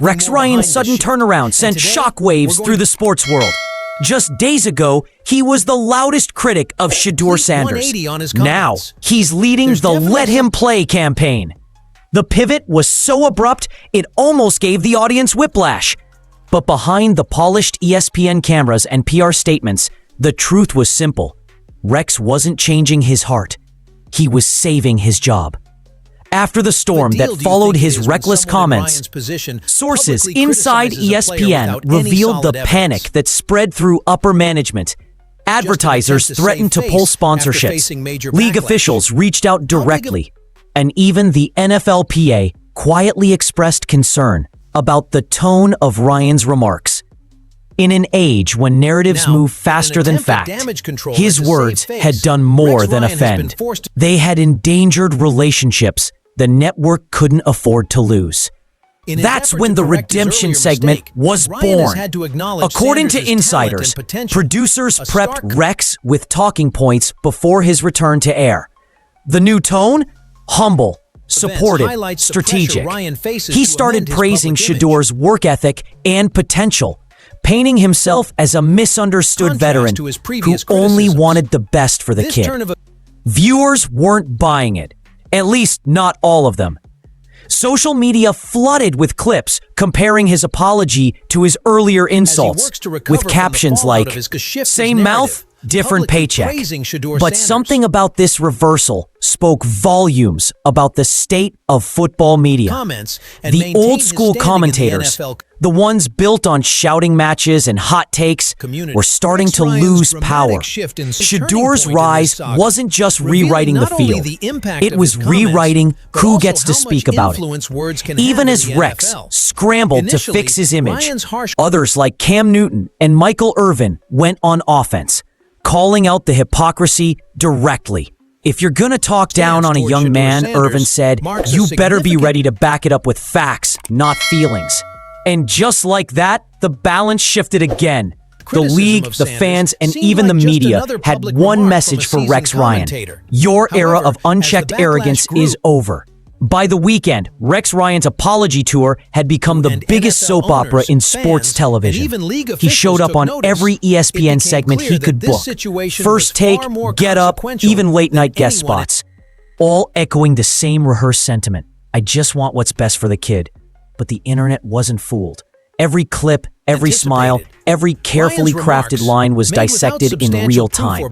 Rex Ryan's sudden turnaround sent shockwaves through the sports world. Just days ago, he was the loudest critic of Shedeur Sanders. Now, he's leading the Let Him Play campaign. The pivot was so abrupt, it almost gave the audience whiplash. But behind the polished ESPN cameras and PR statements, the truth was simple. Rex wasn't changing his heart. He was saving his job. After the storm that followed his reckless comments, sources inside ESPN revealed the panic that spread through upper management. Advertisers threatened to pull sponsorships. League officials reached out directly. And even the NFLPA quietly expressed concern about the tone of Ryan's remarks. In an age when narratives move faster than fact, his words had done more than offend. They had endangered relationships the network couldn't afford to lose. That's when the redemption segment was born. According to insiders, producers prepped Rex with talking points before his return to air. The new tone? Humble, supportive, strategic. He started praising Shedeur's work ethic and potential, painting himself as a misunderstood veteran who only wanted the best for the kid. Viewers weren't buying it, at least not all of them. Social media flooded with clips comparing his apology to his earlier insults, with captions like, "Same mouth, different paycheck." But something about this reversal spoke volumes about the state of football media. The old school commentators, the ones built on shouting matches and hot takes, were starting to lose power. Shedeur's rise wasn't just rewriting the field. It was rewriting who gets to speak about it. Even as Rex scrambled to fix his image, others like Cam Newton and Michael Irvin went on offense, calling out the hypocrisy directly. "If you're gonna talk down on a young man," Irvin said, "you better be ready to back it up with facts, not feelings." And just like that, the balance shifted again. The league, the fans, and even the media had one message for Rex Ryan. Your era of unchecked arrogance is over. By the weekend, Rex Ryan's apology tour had become the biggest soap opera in sports television. He showed up on every ESPN segment he could book. First Take, Get Up, even late-night guest spots. All echoing the same rehearsed sentiment. I just want what's best for the kid. But the internet wasn't fooled. Every clip, every smile, every carefully crafted line was dissected in real time.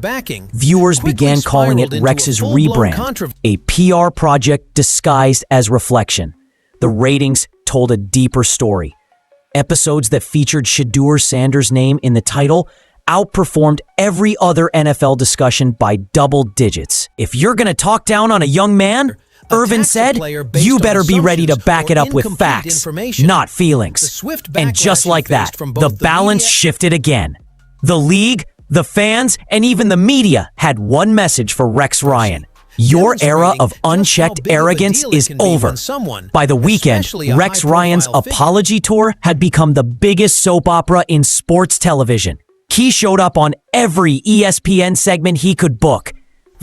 Viewers began calling it Rex's rebrand, a PR project disguised as reflection. The ratings told a deeper story. Episodes that featured Shedeur Sanders' name in the title outperformed every other NFL discussion by double digits. "If you're going to talk down on a young man," Irvin said, "you better be ready to back it up with facts, not feelings." And just like that, the balance shifted again. The league, the fans, and even the media had one message for Rex Ryan. Your era of unchecked arrogance is over. By the weekend, Rex Ryan's apology tour had become the biggest soap opera in sports television. He showed up on every ESPN segment he could book.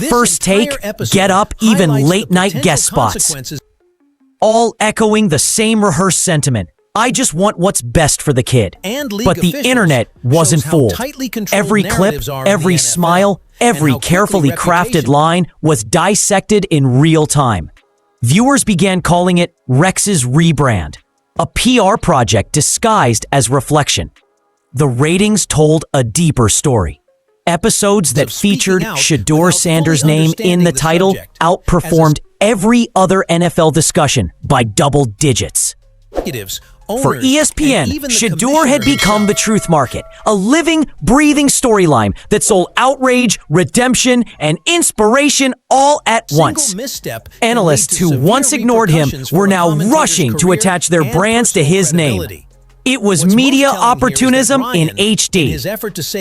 First Take, Get Up, even late-night guest spots. All echoing the same rehearsed sentiment. I just want what's best for the kid. But the internet wasn't fooled. Every clip, every smile, every carefully crafted line was dissected in real time. Viewers began calling it Rex's rebrand, a PR project disguised as reflection. The ratings told a deeper story. Episodes that featured Shedeur Sanders' name in the title outperformed every other NFL discussion by double digits. For ESPN, Shedeur had become the truth market, a living, breathing storyline that sold outrage, redemption, and inspiration all at once. Analysts who once ignored him were now rushing to attach their brands to his name. It was media opportunism in HD.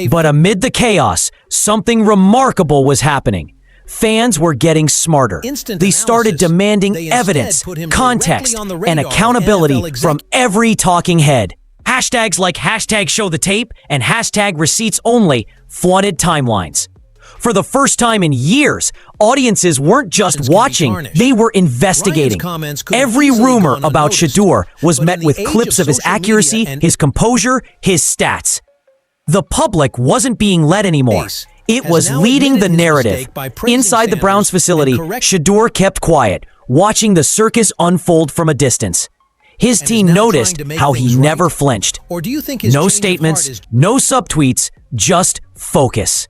But amid the chaos, something remarkable was happening. Fans were getting smarter. They started demanding evidence, context, and accountability from every talking head. Hashtags like #ShowTheTape and #receipts only flooded timelines. For the first time in years, audiences weren't just watching, they were investigating. Every rumor about Shedeur was met with clips of his accuracy, his composure, his stats. The public wasn't being led anymore. It was leading the narrative. Inside the Browns facility, Shedeur kept quiet, watching the circus unfold from a distance. His team noticed how he never flinched. No statements, no subtweets, just focus.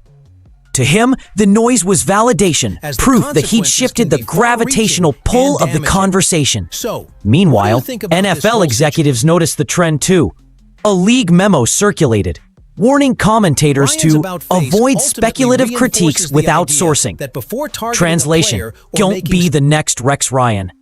To him, the noise was validation, proof that he'd shifted the gravitational pull of the conversation. Meanwhile, NFL executives noticed the trend too. A league memo circulated, warning commentators to avoid speculative critiques without sourcing. Translation: don't be the next Rex Ryan.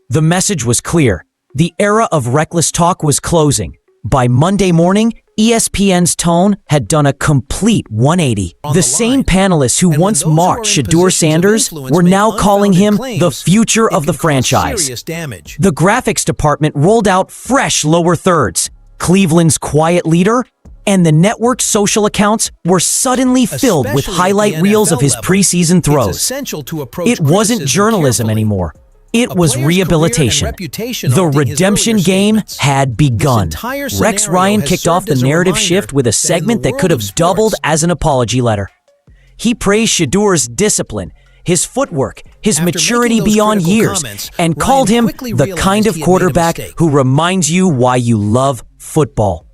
The message was clear. The era of reckless talk was closing. By Monday morning, ESPN's tone had done a complete 180. The same panelists who once mocked Shedeur Sanders were now calling him the future of the franchise. The graphics department rolled out fresh lower thirds. Cleveland's quiet leader and the network's social accounts were suddenly filled with highlight reels of his preseason throws. It wasn't journalism anymore. It was rehabilitation. The redemption game had begun. Rex Ryan kicked off the narrative shift with a segment that could have doubled as an apology letter. He praised Shedeur's discipline, his footwork, his maturity beyond years, and called him the kind of quarterback who reminds you why you love football.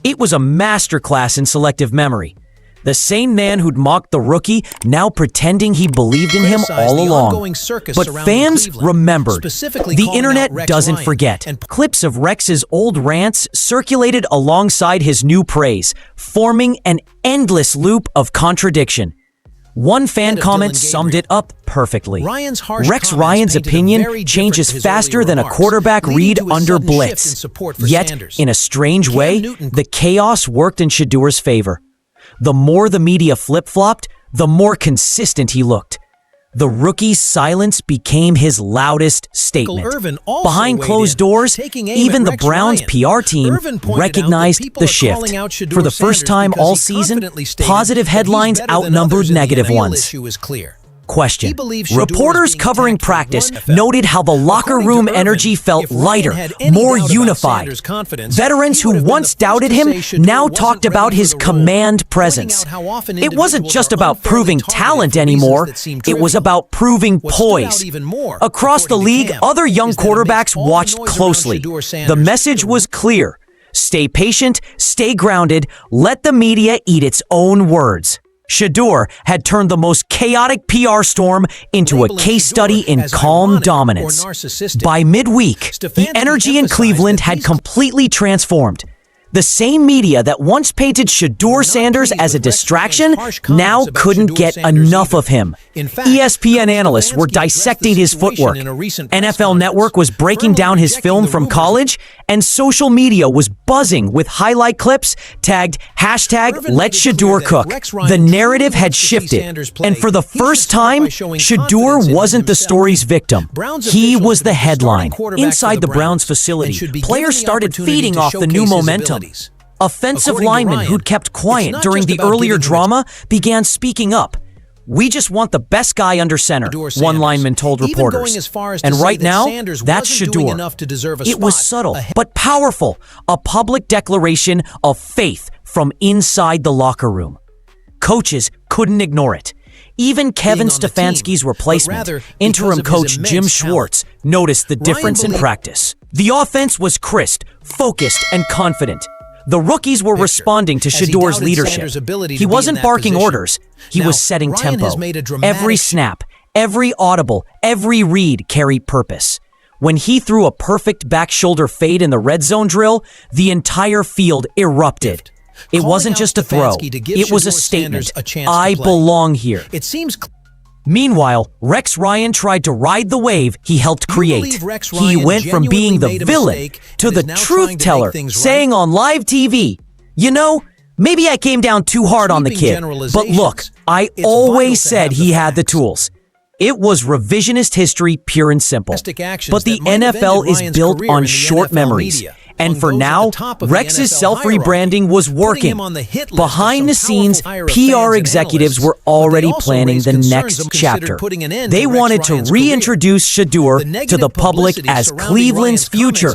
It was a masterclass in selective memory. The same man who'd mocked the rookie, now pretending he believed in him all along. But fans remembered. The internet doesn't forget. Clips of Rex's old rants circulated alongside his new praise, forming an endless loop of contradiction. One fan comment summed it up perfectly. Rex Ryan's opinion changes faster than a quarterback read under blitz. Yet, in a strange way, the chaos worked in Shedeur's favor. The more the media flip-flopped, the more consistent he looked. The rookie's silence became his loudest statement. Behind closed doors, even the Browns' PR team recognized the shift. For the first time all season, positive headlines outnumbered negative ones. Question. Reporters covering practice noted how the locker room energy felt lighter, more unified. Veterans who once doubted him now talked about his command presence. It wasn't just about proving talent anymore, it was about proving poise. Across the league, other young quarterbacks watched closely. The message was clear. Stay patient, stay grounded, let the media eat its own words. Shedeur had turned the most chaotic PR storm into a case study in calm dominance. By midweek, the energy in Cleveland had completely transformed. The same media that once painted Shedeur Sanders as a distraction now couldn't get enough of him. ESPN analysts were dissecting his footwork. NFL Network was breaking down his film from college, and social media was buzzing with highlight clips tagged #LetShedeur The narrative had shifted, and for the first time, Shedeur wasn't the story's victim. He was the headline. Inside the Browns facility, players started feeding off the new momentum. Offensive linemen who'd kept quiet during the earlier drama began speaking up. "We just want the best guy under center," one lineman told reporters. And right now, that's Shedeur. It was subtle, but powerful, a public declaration of faith from inside the locker room. Coaches couldn't ignore it. Even Kevin Stefanski's replacement, interim coach Jim Schwartz, noticed the difference in practice. The offense was crisp, focused, and confident. The rookies were responding to Shedeur's leadership. He wasn't barking orders. He was setting tempo. Every snap, every audible, every read carried purpose. When he threw a perfect back shoulder fade in the red zone drill, the entire field erupted. It wasn't just a throw. It was a statement. I belong here. Meanwhile, Rex Ryan tried to ride the wave he helped create. He went from being the villain to the truth teller, saying on live TV, "You know, maybe I came down too hard on the kid, but look, I always said he had the tools." It was revisionist history, pure and simple. But the NFL is built on short memories, And for now, Rex's self-rebranding was working. Behind the scenes, PR executives were already planning the next chapter. They wanted to reintroduce Shedeur to the public as Cleveland's future,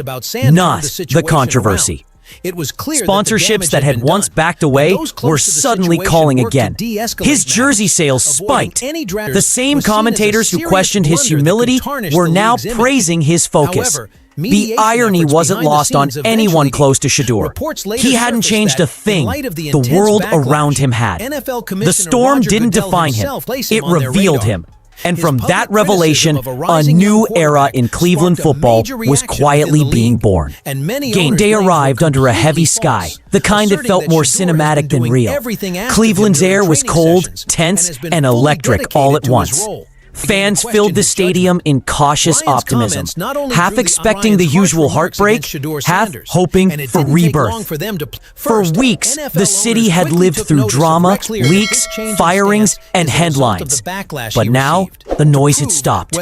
not the controversy. Sponsorships that had once backed away were suddenly calling again. His jersey sales spiked. The same commentators who questioned his humility were now praising his focus. The irony wasn't lost on anyone close to Shedeur. He hadn't changed a thing. The world around him had. The storm didn't define him. It revealed him. And from that revelation, a new era in Cleveland football was quietly being born. Game day arrived under a heavy sky, the kind that felt more cinematic than real. Cleveland's air was cold, tense, and electric all at once. Fans filled the stadium in cautious optimism, half expecting the usual heartbreak, half hoping for rebirth. For weeks, the city had lived through drama, leaks, firings, and headlines. But now, the noise had stopped.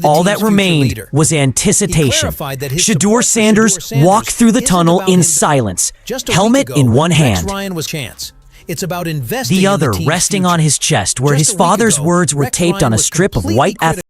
All that remained was anticipation. Shedeur Sanders walked through the tunnel in silence, helmet in one hand. The other resting on his chest, where his father's words were taped on a strip of white athletic